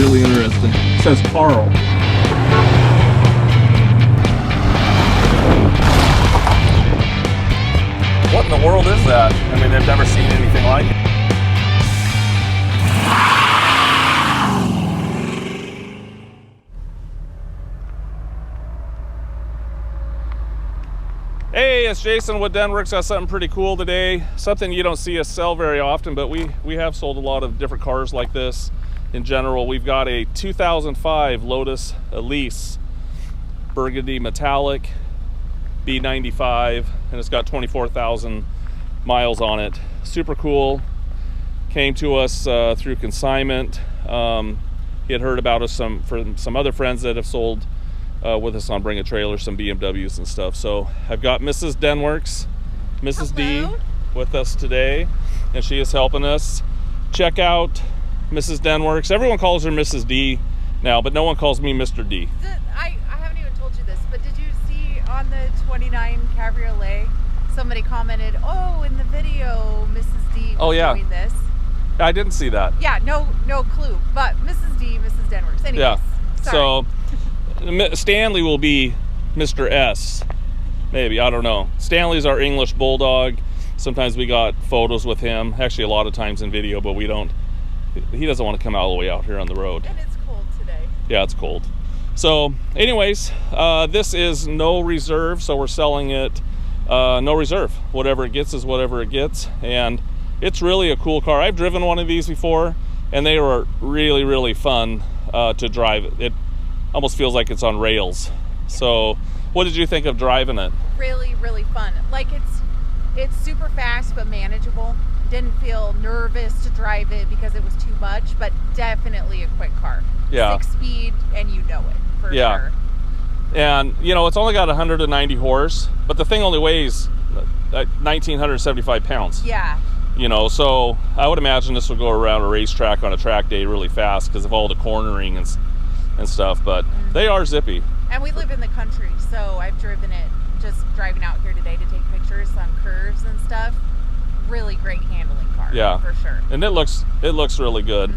really interesting. It says Carl. What in the world is that? I mean, they've never seen anything like it. Hey, it's Jason with Denworks. Got something pretty cool today. Something you don't see us sell very often, but we have sold a lot of different cars like this. In general, we've got a 2005 Lotus Elise burgundy metallic B95, and it's got 24,000 miles on it. Super cool. Came to us through consignment. He had heard about us from some other friends that have sold with us on Bring a Trailer, some BMWs and stuff. So I've got Mrs. Denworks, Mrs. Hello. D, with us today, and she is helping us. Check out Mrs. Denworks. Everyone calls her Mrs. D now, but no one calls me Mr. D. I haven't even told you this, but did you see on the 29 Cabriolet, somebody commented, "Oh, in the video, Mrs. D was doing this." I didn't see that. Yeah, no clue. But Mrs. D, Mrs. Denworks. Anyways, yeah. Sorry. So Stanley will be Mr. S. Maybe, I don't know. Stanley's our English bulldog. Sometimes we got photos with him. Actually, a lot of times in video, but we don't. He doesn't want to come all the way out here on the road. And it's cold today. Yeah, it's cold. So anyways, this is no reserve, so we're selling it no reserve. Whatever it gets is whatever it gets, and it's really a cool car. I've driven one of these before, and they were really, really fun to drive. It almost feels like it's on rails. So what did you think of driving it? Really, really fun. Like it's super fast but manageable. Didn't feel nervous to drive it because it was too much, but definitely a quick car. Yeah. 6-speed, and you know it for sure. And you know, it's only got 190 horse, but the thing only weighs 1,975 pounds. Yeah. You know, so I would imagine this will go around a racetrack on a track day really fast because of all the cornering and stuff, but they are zippy. And we live in the country, so I've driven it just driving out here today to take pictures on curves and stuff. Really great handling car. Yeah, for sure. And it looks really good.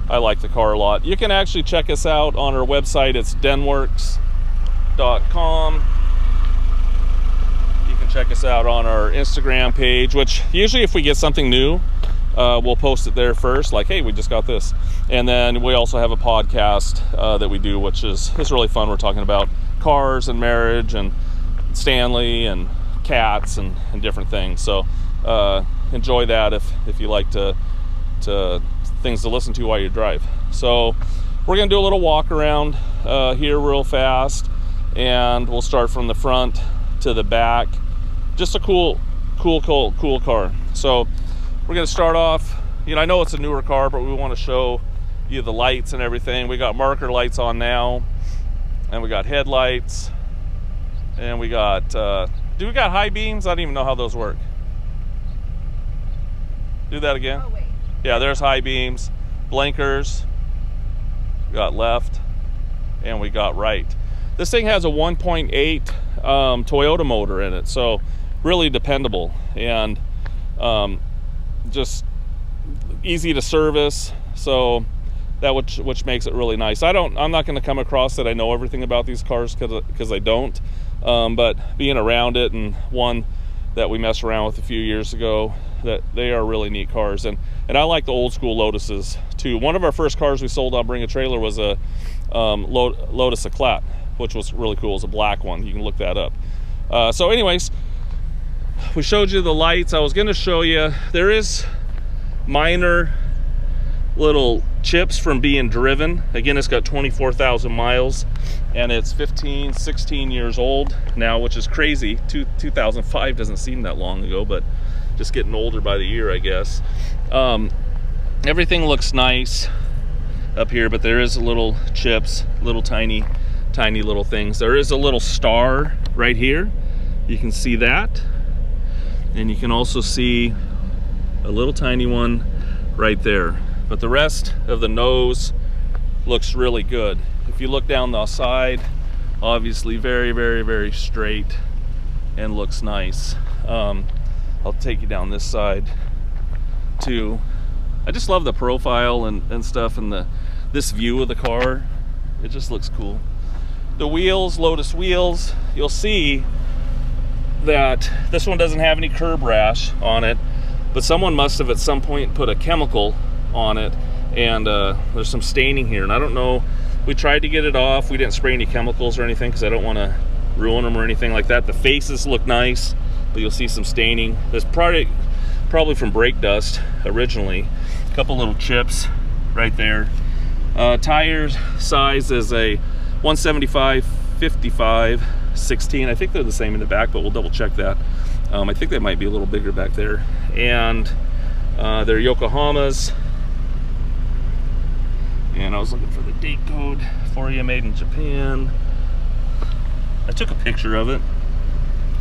I like the car a lot. You can actually check us out on our website. It's denworks.com. You can check us out on our Instagram page, which usually if we get something new, we'll post it there first, like, hey, we just got this. And then we also have a podcast that we do, which is really fun. We're talking about cars and marriage and Stanley and cats and different things. So enjoy that if you like to things to listen to while you drive. So we're gonna do a little walk around here real fast, and we'll start from the front to the back. Just a cool car. So we're gonna start off, you know, I know it's a newer car, but we want to show you the lights and everything. We got marker lights on now, and we got headlights, and we got do we got high beams? I don't even know how those work. Do that again. Oh, wait. Yeah, there's high beams, blinkers, we got left, and we got right. This thing has a 1.8 Toyota motor in it, so really dependable, and just easy to service, so that which makes it really nice. I'm not going to come across that I know everything about these cars because I don't, but being around it, and one that we messed around with a few years ago, that they are really neat cars, and I like the old school Lotuses too. One of our first cars we sold on Bring a Trailer was a Lotus Eclat, which was really cool. It's a black one. You can look that up. So anyways, we showed you the lights. I was going to show you, there is minor little chips from being driven. Again, it's got 24,000 miles, and it's 16 years old now, which is crazy. 2005 doesn't seem that long ago, but just getting older by the year, I guess. Everything looks nice up here, but there is a little chips, little tiny little things. There is a little star right here. You can see that, and you can also see a little tiny one right there. But the rest of the nose looks really good. If you look down the side, obviously very straight and looks nice. I'll take you down this side too. I just love the profile and stuff, and the this view of the car. It just looks cool. The wheels, Lotus wheels, you'll see that this one doesn't have any curb rash on it, but someone must have at some point put a chemical on it, and there's some staining here, and I don't know. We tried to get it off. We didn't spray any chemicals or anything because I don't want to ruin them or anything like that. The faces look nice, but you'll see some staining. This probably from brake dust originally. A couple little chips right there. Tires size is a 175/55 16. I think they're the same in the back, but we'll double check that. I think they might be a little bigger back there. And they're Yokohamas. And I was looking for the date code for you, made in Japan. I took a picture of it.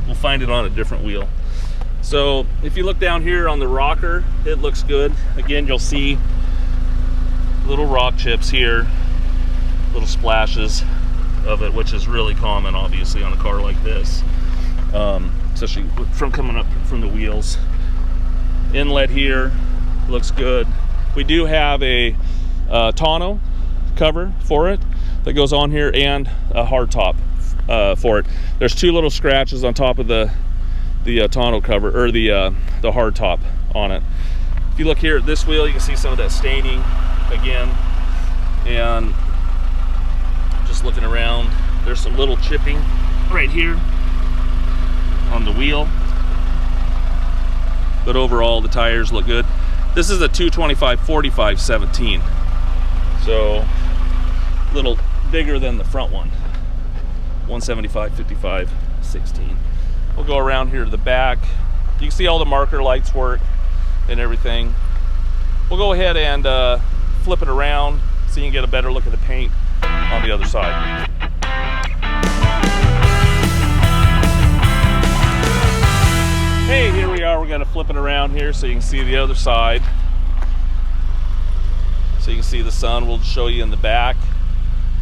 We'll find it on a different wheel. So if you look down here on the rocker, it looks good. Again, you'll see little rock chips here, little splashes of it, which is really common, obviously, on a car like this, especially from coming up from the wheels. Inlet here looks good. We do have a tonneau cover for it that goes on here, and a hard top for it. There's two little scratches on top of the tonneau cover, or the hard top on it. If you look here at this wheel, you can see some of that staining again, and just looking around, there's some little chipping right here on the wheel, but overall the tires look good. This is a 225/45 17, so a little bigger than the front one, 175/55 16. We'll go around here to the back. You can see all the marker lights work and everything. We'll go ahead and flip it around so you can get a better look at the paint on the other side. Hey, here we are. We're going to flip it around here so you can see the other side. So you can see the sun. We'll show you in the back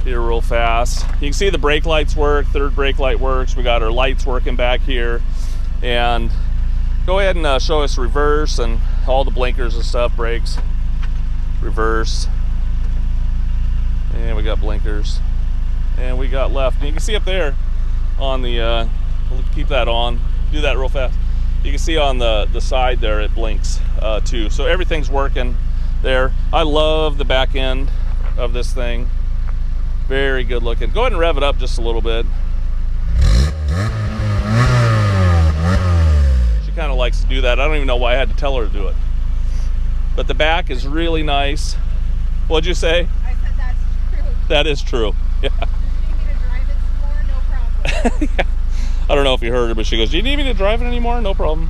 here real fast. You can see the brake lights work. Third brake light works. We got our lights working back here. And go ahead and show us reverse and all the blinkers and stuff. Brakes, reverse, and we got blinkers, and we got left. And you can see up there on the we'll keep that on, do that real fast. You can see on the side there it blinks too, so everything's working there. I love the back end of this thing, very good looking. Go ahead and rev it up just a little bit. She kind of likes to do that. I don't even know why I had to tell her to do it, but the back is really nice. What'd you say? I said that's true. That is true. Yeah. Do you need me to drive it some more? No problem. Yeah. I don't know if you heard her, but she goes, "Do you need me to drive it anymore?" No problem.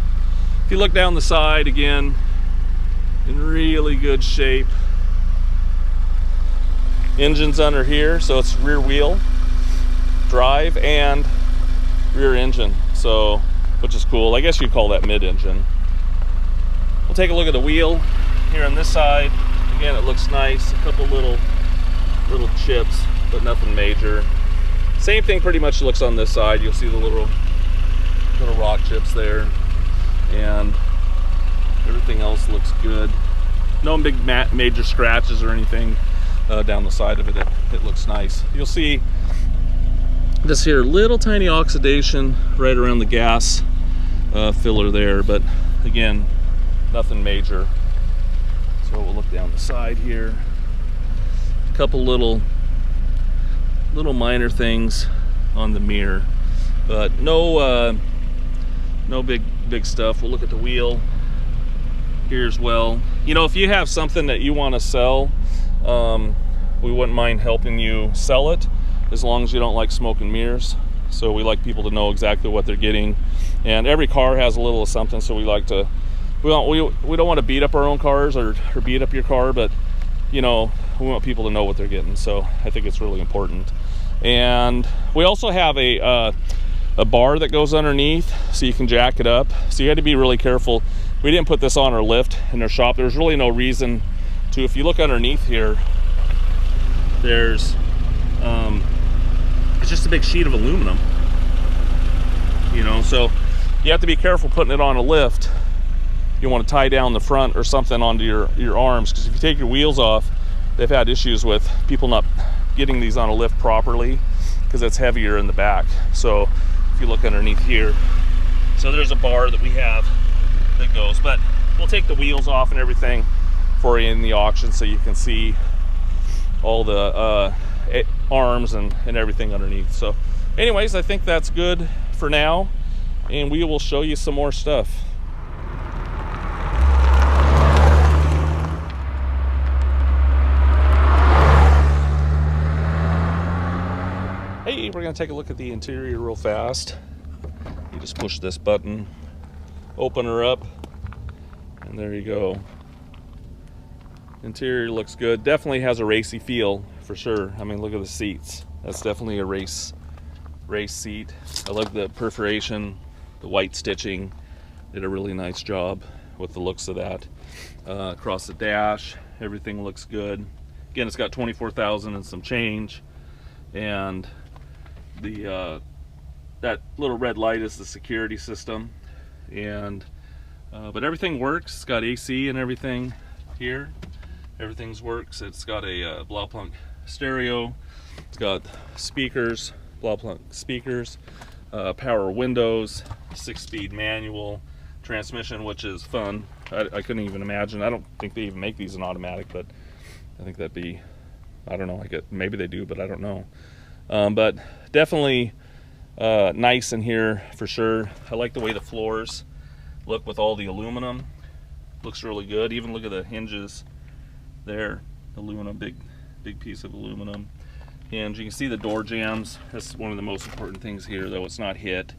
If you look down the side again, in really good shape. Engine's under here, so it's rear wheel drive and rear engine, so which is cool. I guess you'd call that mid-engine. We'll take a look at the wheel here on this side. Again, it looks nice. A couple little chips, but nothing major. Same thing pretty much looks on this side. You'll see the little rock chips there, and everything else looks good. No big major scratches or anything down the side of it. It looks nice. You'll see this here little tiny oxidation right around the gas filler there, but again, nothing major. So we'll look down the side here. A couple little minor things on the mirror, but no big stuff. We'll look at the wheel here as well. You know, if you have something that you want to sell, we wouldn't mind helping you sell it, as long as you don't like smoke and mirrors. So we like people to know exactly what they're getting, and every car has a little of something, so we like to, we don't want to beat up our own cars or beat up your car, but you know, we want people to know what they're getting. So I think it's really important. And we also have a bar that goes underneath so you can jack it up, so you had to be really careful. We didn't put this on our lift in our shop. There's really no reason to. If you look underneath here, there's it's just a big sheet of aluminum, you know, so you have to be careful putting it on a lift. You want to tie down the front or something onto your arms, because if you take your wheels off, they've had issues with people not getting these on a lift properly because it's heavier in the back. So if you look underneath here, so there's a bar that we have that goes, but we'll take the wheels off and everything for you in the auction so you can see all the arms and everything underneath. So anyways, I think that's good for now, and we will show you some more stuff. Hey, we're gonna take a look at the interior real fast. You just push this button, open her up, and there you go. Interior looks good. Definitely has a racy feel for sure. I mean, look at the seats. That's definitely a race seat. I like the perforation, the white stitching. Did a really nice job with the looks of that. Across the dash, everything looks good. Again, it's got 24,000 and some change, and the that little red light is the security system, and but everything works. It's got AC and everything here. Everything works. It's got a Blaupunkt stereo. It's got speakers, Blaupunkt speakers, power windows, 6-speed manual transmission, which is fun. I couldn't even imagine. I don't think they even make these in automatic, but I think that'd be, I don't know, maybe they do, but I don't know. But definitely nice in here for sure. I like the way the floors look with all the aluminum. Looks really good. Even look at the hinges there, aluminum, big piece of aluminum hinge. You can see the door jambs. That's one of the most important things here, though. It's not hit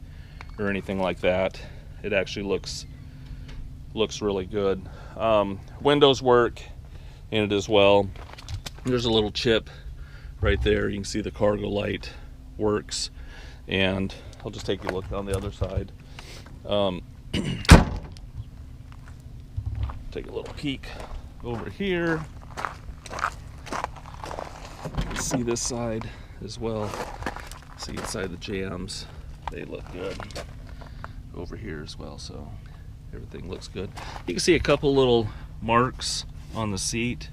or anything like that. It actually looks really good. Windows work in it as well. There's a little chip right there. You can see the cargo light works, and I'll just take a look on the other side. Take a little peek over here. See this side as well. See inside the jambs, they look good over here as well, so everything looks good. You can see a couple little marks on the seat.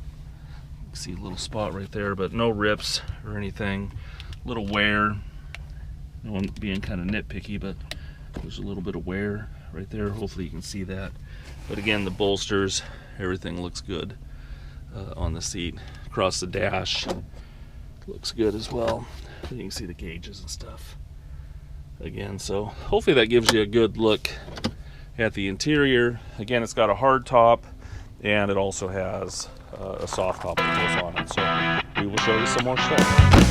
You can see a little spot right there, but no rips or anything. Little wear. No one being kind of nitpicky, but there's a little bit of wear right there. Hopefully you can see that. But again, the bolsters, everything looks good on the seat. Across the dash, looks good as well. You can see the gauges and stuff. Again, so hopefully that gives you a good look at the interior. Again, it's got a hard top, and it also has a soft top that goes on it. So we will show you some more stuff.